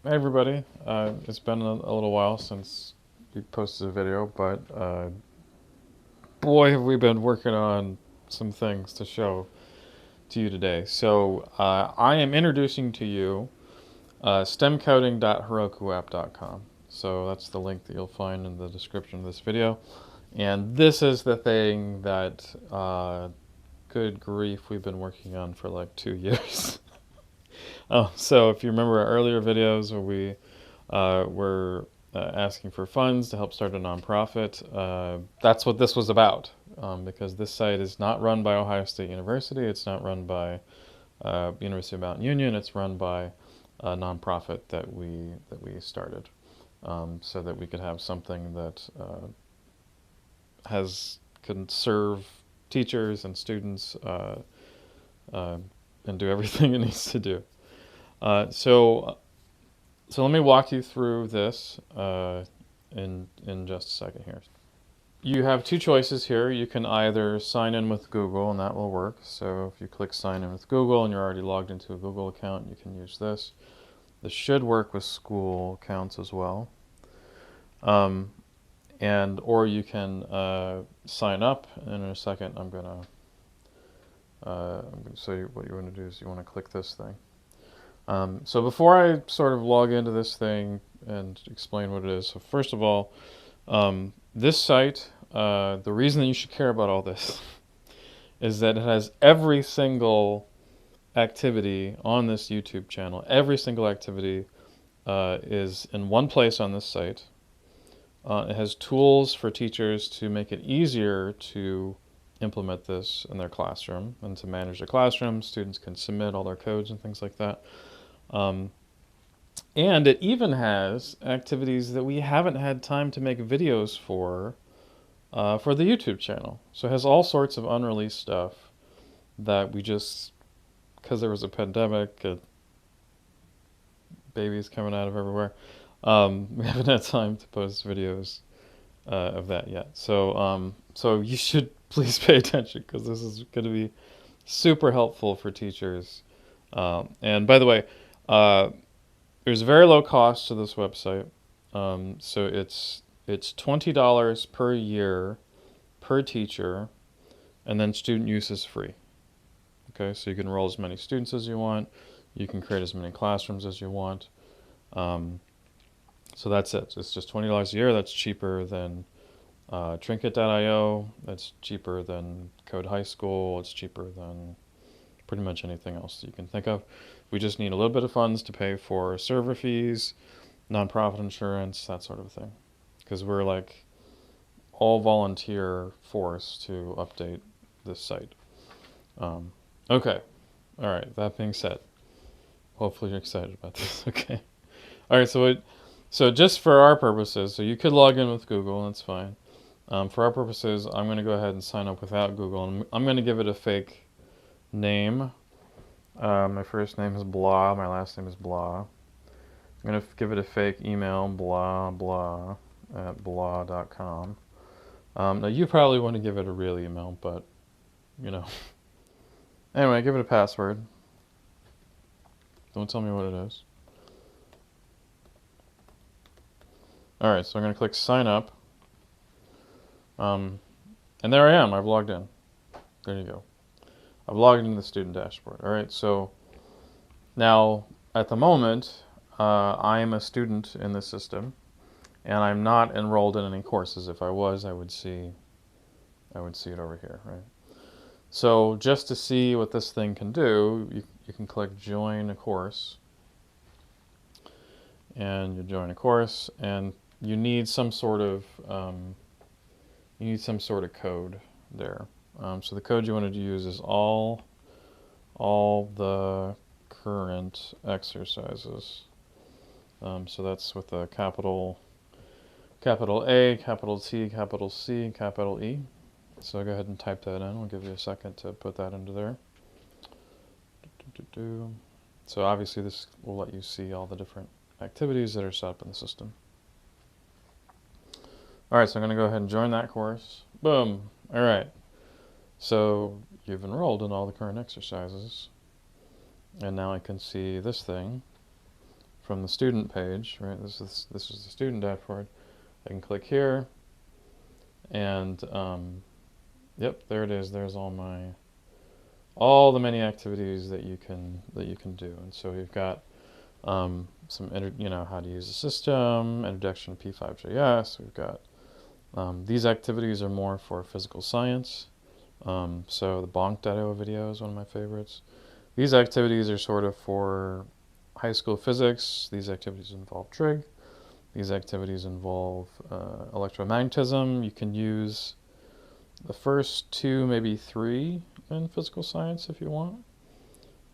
Hey everybody, it's been a little while since we posted a video, but boy have we been working on some things to show to you today. So I am introducing to you stemcoding.herokuapp.com. So that's the link that you'll find in the description of this video. And this is the thing that, good grief, we've been working on for like 2 years. Oh, so if you remember our earlier videos where we were asking for funds to help start a nonprofit, that's what this was about. Because this site is not run by Ohio State University, it's not run by University of Mount Union, it's run by a nonprofit that we started, so that we could have something that can serve teachers and students uh, and do everything it needs to do. Uh, so so let me walk you through this in just a second here. You have two choices here. You can either sign in with Google, and that will work. So if you click sign in with Google and you're already logged into a Google account, you can use this. This should work with school accounts as well. Or you can sign up. And in a second, I'm gonna show you what you want to do. Is you want to click this thing. So before I sort of log into this thing and explain what it is, so first of all, this site, the reason that you should care about all this is that it has every single activity on this YouTube channel. Every single activity is in one place on this site. It has tools for teachers to make it easier to implement this in their classroom and to manage their classroom. Students can submit all their codes and things like that. And it even has activities that we haven't had time to make videos for the YouTube channel. So it has all sorts of unreleased stuff that we just, because there was a pandemic, babies coming out of everywhere, we haven't had time to post videos of that yet. So you should please pay attention because this is going to be super helpful for teachers. And by the way, there's very low cost to this website. So it's $20 per year per teacher, and then student use is free. Okay, so you can enroll as many students as you want. You can create as many classrooms as you want. So that's it. It's just $20 a year. That's cheaper than Trinket.io. That's cheaper than Code High School. It's cheaper than pretty much anything else that you can think of. We just need a little bit of funds to pay for server fees, nonprofit insurance, that sort of thing. Because we're like all volunteer force to update this site. Okay. All right. That being said, hopefully you're excited about this. Okay. All right. So just for our purposes, so you could log in with Google, that's fine. For our purposes, I'm going to go ahead and sign up without Google, and I'm going to give it a fake name. My first name is blah. My last name is blah. I'm going to give it a fake email, blah blah at blah.com. Now you probably want to give it a real email, but you know. Anyway, give it a password. Don't tell me what it is. Alright, so I'm going to click sign up. And there I am. I've logged in. There you go. I've logged into the student dashboard. Alright, so now at the moment, I am a student in this system, and I'm not enrolled in any courses. If I was, I would see it over here, right? So just to see what this thing can do, you can click join a course, and you join a course, and you need some sort of code there. So the code you wanted to use is all the current exercises. So that's with a capital A, capital T, capital C, capital E. So go ahead and type that in. I'll give you a second to put that into there. So obviously this will let you see all the different activities that are set up in the system. Alright, so I'm going to go ahead and join that course. Boom! Alright, so you've enrolled in all the current exercises. And now I can see this thing. from the student page, right? This is the student dashboard. I can click here, and yep, there it is. There's all the many activities that you can do. And so you've got how to use the system, introduction to P5JS. We've got these activities are more for physical science. So the bonk.io video is one of my favorites. These activities are sort of for high school physics. These activities involve trig. These activities involve electromagnetism. You can use the first 2, maybe 3 in physical science if you want.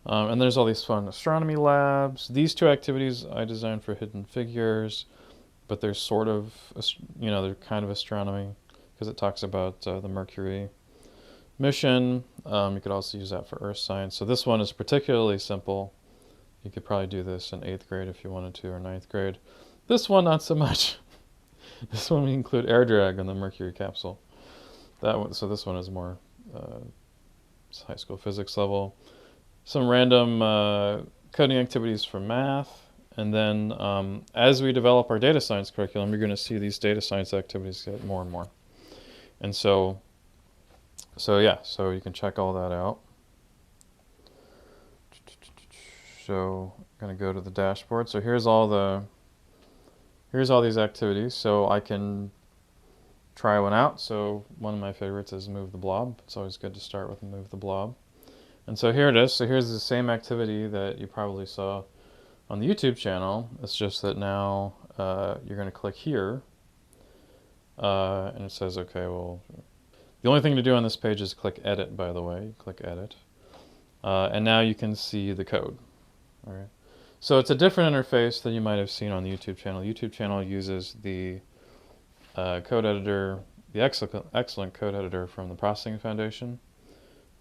And there's all these fun astronomy labs. These 2 activities I designed for Hidden Figures, but they're sort of, they're kind of astronomy because it talks about the Mercury mission. You could also use that for Earth science. So this one is particularly simple. You could probably do this in 8th grade if you wanted to, or 9th grade. This one, not so much. This one we include air drag on the Mercury capsule. So this one is more high school physics level. Some random coding activities for math. And then as we develop our data science curriculum, you're going to see these data science activities get more and more. And so yeah, so you can check all that out. So I'm going to go to the dashboard. So here's all these activities. So I can try one out. So one of my favorites is move the blob. It's always good to start with move the blob. And so here it is. So here's the same activity that you probably saw on the YouTube channel. It's just that now you're going to click here. And it says, okay, well, the only thing to do on this page is click edit, by the way. Click edit. And now you can see the code. All right. So it's a different interface than you might have seen on the YouTube channel. YouTube channel uses the code editor, the excellent code editor from the Processing Foundation,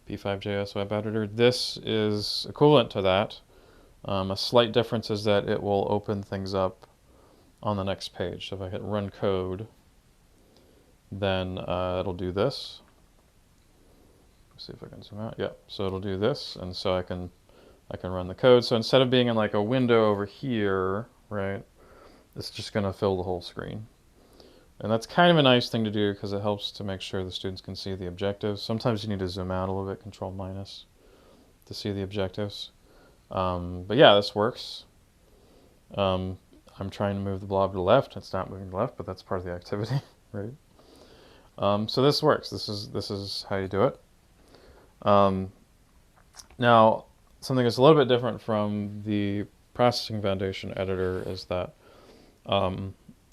P5JS web editor. This is equivalent to that. A slight difference is that it will open things up on the next page. So if I hit run code, then it'll do this. Let's see if I can zoom out. Yeah, so it'll do this, and so I can run the code. So instead of being in like a window over here, right, it's just going to fill the whole screen. And that's kind of a nice thing to do because it helps to make sure the students can see the objectives. Sometimes you need to zoom out a little bit, Control minus, to see the objectives. But yeah, this works. I'm trying to move the blob to the left. It's not moving to the left, but that's part of the activity, right? So this works. This is how you do it. Now, something that's a little bit different from the Processing Foundation editor is that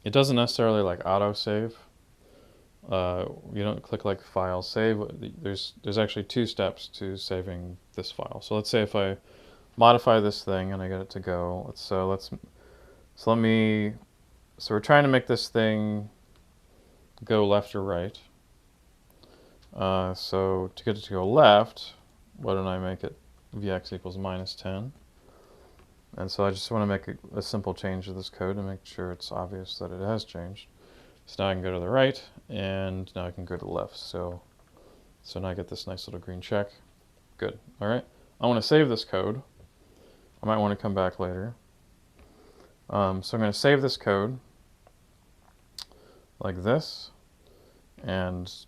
it doesn't necessarily like auto-save. You don't click like File, Save. There's actually 2 steps to saving this file. So let's say if I modify this thing and I get it to go. So we're trying to make this thing go left or right. So to get it to go left, why don't I make it Vx equals -10? And so I just want to make a simple change to this code to make sure it's obvious that it has changed. So now I can go to the right, and now I can go to the left. So now I get this nice little green check. Good. All right. I want to save this code. I might want to come back later. So I'm going to save this code like this, and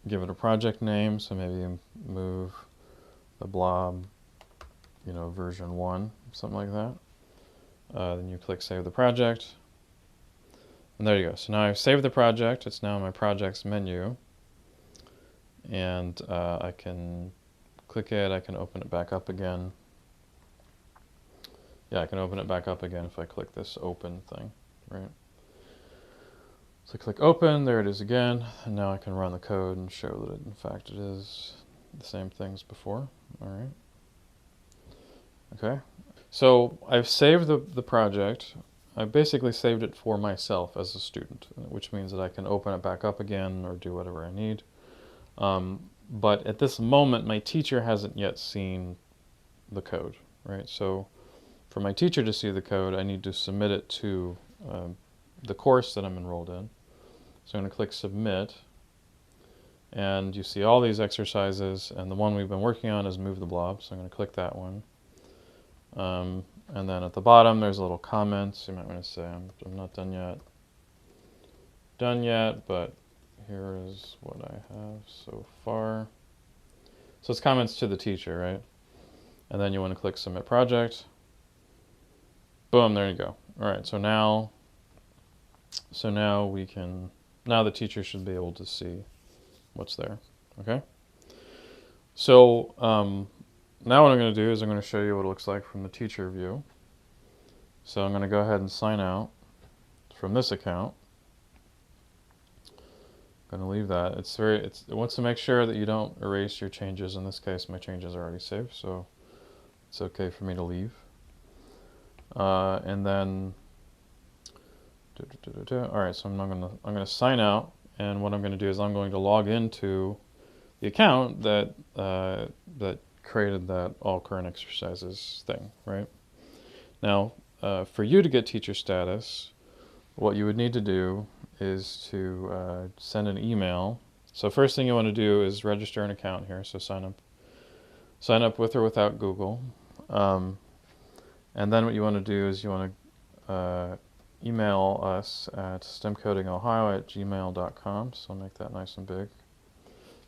give it a project name. So maybe move the blob, version 1, something like that. Then you click Save the Project. And there you go. So now I've saved the project. It's now in my projects menu. And I can click it. I can open it back up again. Yeah, I can open it back up again if I click this open thing, right? So click open, there it is again, and now I can run the code and show that in fact it is the same things before. All right. Okay. So I've saved the project. I basically saved it for myself as a student, which means that I can open it back up again or do whatever I need. But at this moment, my teacher hasn't yet seen the code, right? So for my teacher to see the code, I need to submit it to the course that I'm enrolled in. So I'm going to click Submit, and you see all these exercises, and the one we've been working on is Move the Blob, so I'm going to click that one. And then at the bottom, there's a little comment. So you might want to say, I'm not done yet, but here is what I have so far. So it's comments to the teacher, right? And then you want to click Submit Project. Boom, there you go. All right, so now now the teacher should be able to see what's there, okay? So now what I'm going to do is I'm going to show you what it looks like from the teacher view. So I'm going to go ahead and sign out from this account. I'm going to leave that. It wants to make sure that you don't erase your changes. In this case, my changes are already saved, so it's okay for me to leave. And then, all right. So I'm going to sign out, and what I'm going to do is I'm going to log into the account that that created that all current exercises thing, right? Now, for you to get teacher status, what you would need to do is to send an email. So first thing you want to do is register an account here. So sign up with or without Google. And then what you want to do is you want to email us at stemcodingohio@gmail.com. So I'll make that nice and big.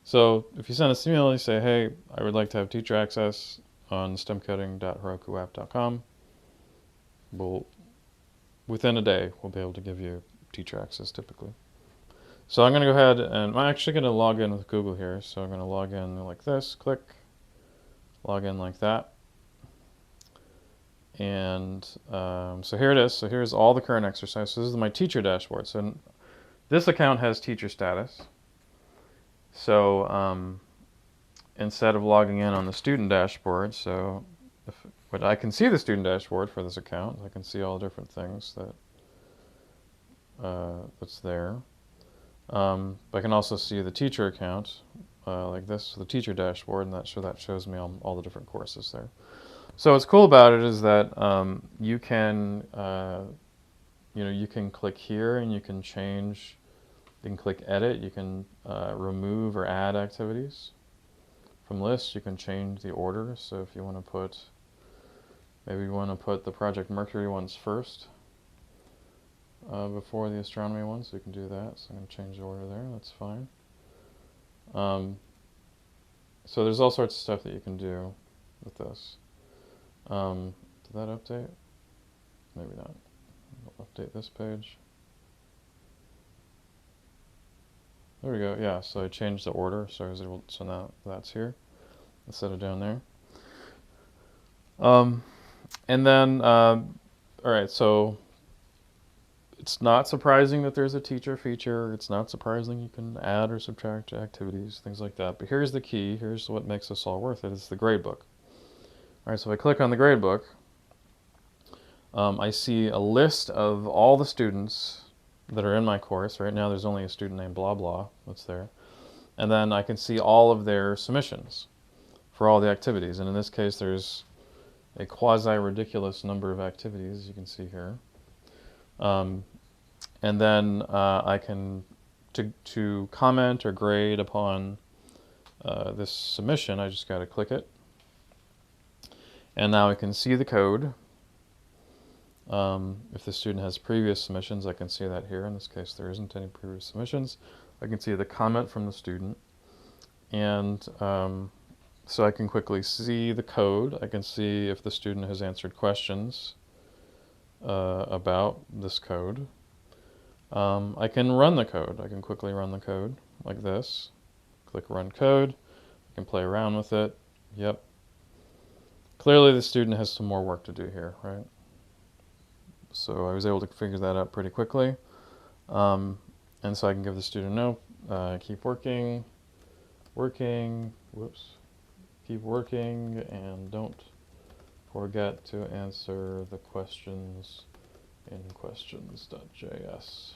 So if you send us an email, you say, hey, I would like to have teacher access on stemcoding.herokuapp.com. Within a day, we'll be able to give you teacher access typically. So I'm going to go ahead and I'm actually going to log in with Google here. So I'm going to log in like this, click, log in like that. And so here it is. So here's all the current exercises. So this is my teacher dashboard. So this account has teacher status. So instead of logging in on the student dashboard, but I can see the student dashboard for this account. I can see all the different things that's there. But I can also see the teacher account like this, the teacher dashboard, and that shows me all the different courses there. So what's cool about it is that you can click here and you can change. You can click Edit. You can remove or add activities from lists. You can change the order. So if you want to put, maybe you want to put the Project Mercury ones first before the astronomy ones, so you can do that. So I'm going to change the order there. That's fine. So there's all sorts of stuff that you can do with this. Did that update? Maybe not. I'll update this page. There we go. Yeah, so I changed the order, so I was able. So now that's here instead of down there. And then, all right. So it's not surprising that there's a teacher feature. It's not surprising you can add or subtract activities, things like that. But here's the key. Here's what makes this all worth it. It's the gradebook. All right. So if I click on the gradebook, I see a list of all the students that are in my course. Right now there's only a student named blah blah that's there. And then I can see all of their submissions for all the activities. And in this case there's a quasi-ridiculous number of activities, as you can see here. And then I can, to comment or grade upon this submission, I just got to click it. And now I can see the code. If the student has previous submissions, I can see that here. In this case, there isn't any previous submissions. I can see the comment from the student. And so I can quickly see the code. I can see if the student has answered questions about this code. I can run the code. I can quickly run the code like this. Click Run Code. I can play around with it. Yep. Clearly the student has some more work to do here, right? So I was able to figure that out pretty quickly. And so I can give the student no, keep working, keep working, and don't forget to answer the questions in questions.js.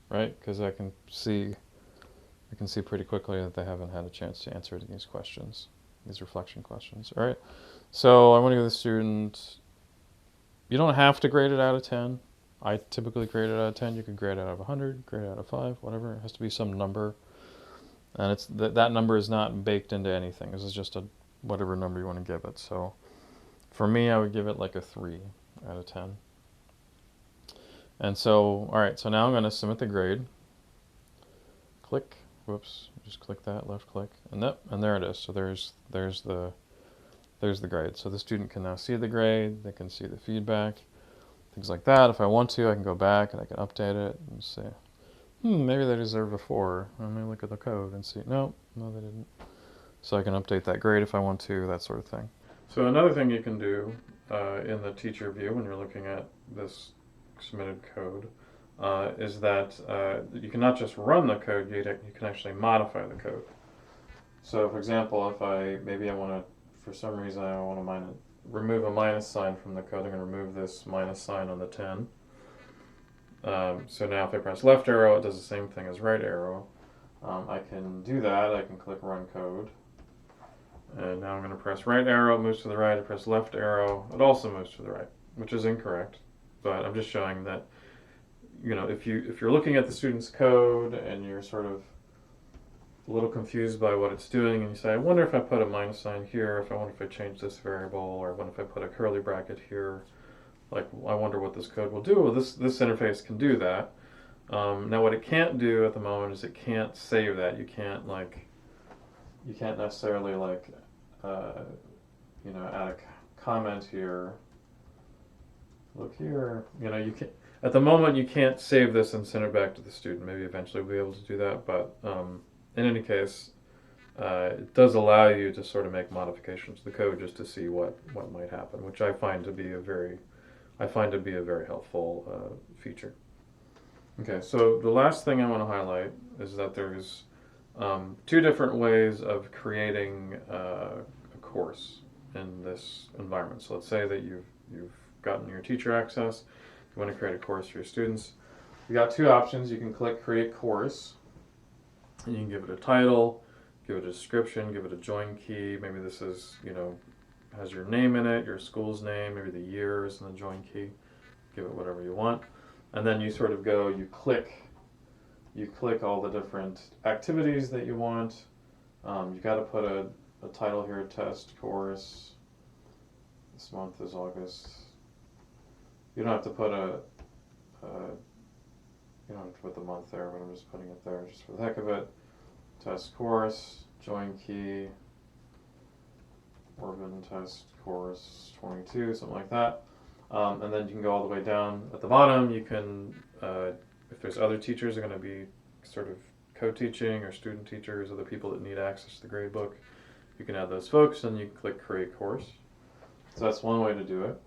Right? Because I can see pretty quickly that they haven't had a chance to answer these questions, these reflection questions. All right. So I want to give the student. You don't have to grade it out of 10. I typically grade it out of 10. You can grade it out of 100, grade it out of 5, whatever. It has to be some number. And that number is not baked into anything. This is just whatever number you want to give it. So For me, I would give it like a 3 out of 10. And so, all right, so now I'm going to submit the grade. Click, whoops, just click that, left click, and there it is. So there's the grade. So the student can now see the grade, they can see the feedback, things like that. If I want to, I can go back and I can update it and say, maybe they deserve a 4. Let me look at the code and see. No, they didn't. So I can update that grade if I want to, that sort of thing. So another thing you can do in the teacher view when you're looking at this submitted code is that you can not just run the code, you can actually modify the code. So for example, if maybe I want to, for some reason I want to remove a minus sign from the code, I'm going to remove this minus sign on the 10. So now if I press left arrow, it does the same thing as right arrow. I can do that. I can click run code. And now I'm going to press right arrow, it moves to the right. I press left arrow, it also moves to the right, which is incorrect. But I'm just showing that, if you're looking at the student's code and you're sort of a little confused by what it's doing, and you say, I wonder if I put a minus sign here, I wonder if I change this variable, or what if I put a curly bracket here, I wonder what this code will do. Well, this interface can do that. Now what it can't do at the moment is it can't save that. You can't necessarily add a comment here. Look here, you can. At the moment, you can't save this and send it back to the student. Maybe eventually we'll be able to do that, but in any case, it does allow you to sort of make modifications to the code just to see what might happen, which I find to be a very helpful feature. Okay, so the last thing I want to highlight is that there's 2 different ways of creating a course in this environment. So let's say that you've gotten your teacher access, you want to create a course for your students. You got 2 options. You can click create course, and you can give it a title, give it a description, give it a join key. Maybe this is, has your name in it, your school's name, maybe the years and the join key. Give it whatever you want. And then you sort of go, you click all the different activities that you want. You got to put a title here, test course. This month is August. You don't have to put the month there, but I'm just putting it there just for the heck of it. Test course, join key, Orban test course 22, something like that. And then you can go all the way down. At the bottom, you can, if there's other teachers that are going to be sort of co-teaching or student teachers, other people that need access to the gradebook, you can add those folks, and you click create course. So that's one way to do it.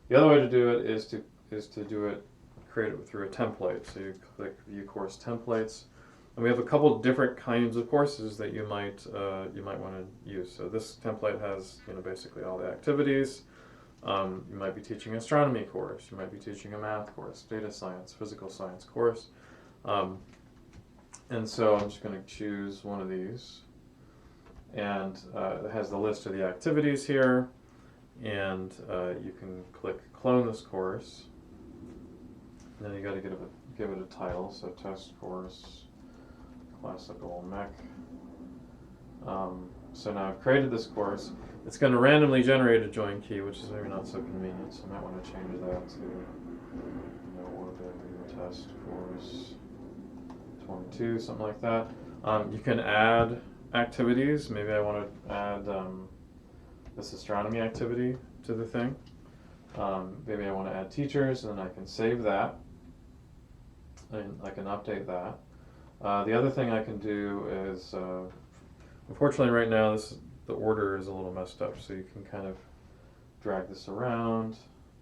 The other way to do it is to create it through a template. So you click view course templates, and we have a couple different kinds of courses that you might want to use. So this template has basically all the activities. You might be teaching an astronomy course. You might be teaching a math course, data science, physical science course. And so I'm just going to choose one of these. And it has the list of the activities here. And you can click clone this course. And then you got to give it a title. So test course, classical mech. So now I've created this course. It's going to randomly generate a join key, which is maybe not so convenient. So I might want to change that to Orban test course 22, something like that. You can add activities. Maybe I want to add this astronomy activity to the thing. Maybe I want to add teachers, and then I can save that, and I can update that. The other thing I can do is, unfortunately right now the order is a little messed up, so you can kind of drag this around,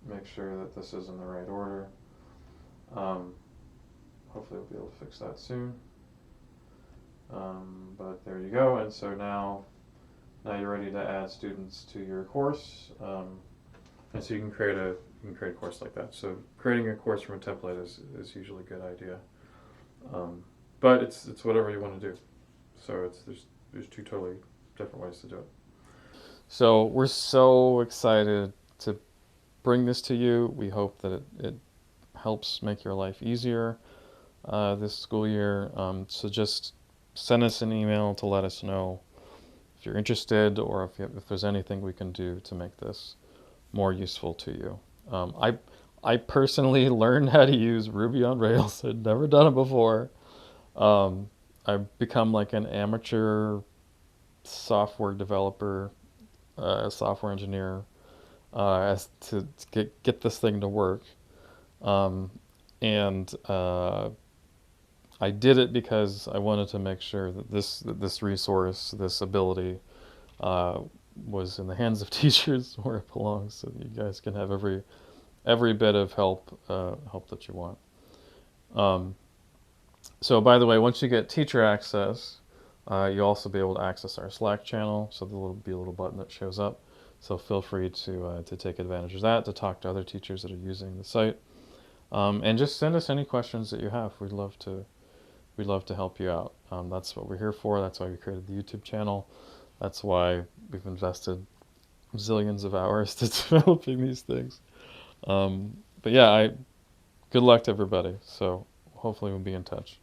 make sure that this is in the right order. Hopefully we'll be able to fix that soon. But there you go, and so now you're ready to add students to your course, and so you can create a course like that. So creating a course from a template is usually a good idea, but it's whatever you want to do. So there's 2 totally different ways to do it. So we're so excited to bring this to you. We hope that it helps make your life easier this school year. So just send us an email to let us know if you're interested, or if there's anything we can do to make this more useful to you. I personally learned how to use Ruby on Rails. I'd never done it before. Um, I've become like an amateur software developer, software engineer, as to get this thing to work. Um, and I did it because I wanted to make sure that this resource, this ability, uh, was in the hands of teachers where it belongs, so that you guys can have every bit of help that you want. Um, so by the way, once you get teacher access, you'll also be able to access our Slack channel. So there will be a little button that shows up. So feel free to take advantage of that, to talk to other teachers that are using the site, and just send us any questions that you have. We'd love to help you out. That's what we're here for. That's why we created the YouTube channel. That's why we've invested zillions of hours to developing these things. But yeah, good luck to everybody. So hopefully we'll be in touch.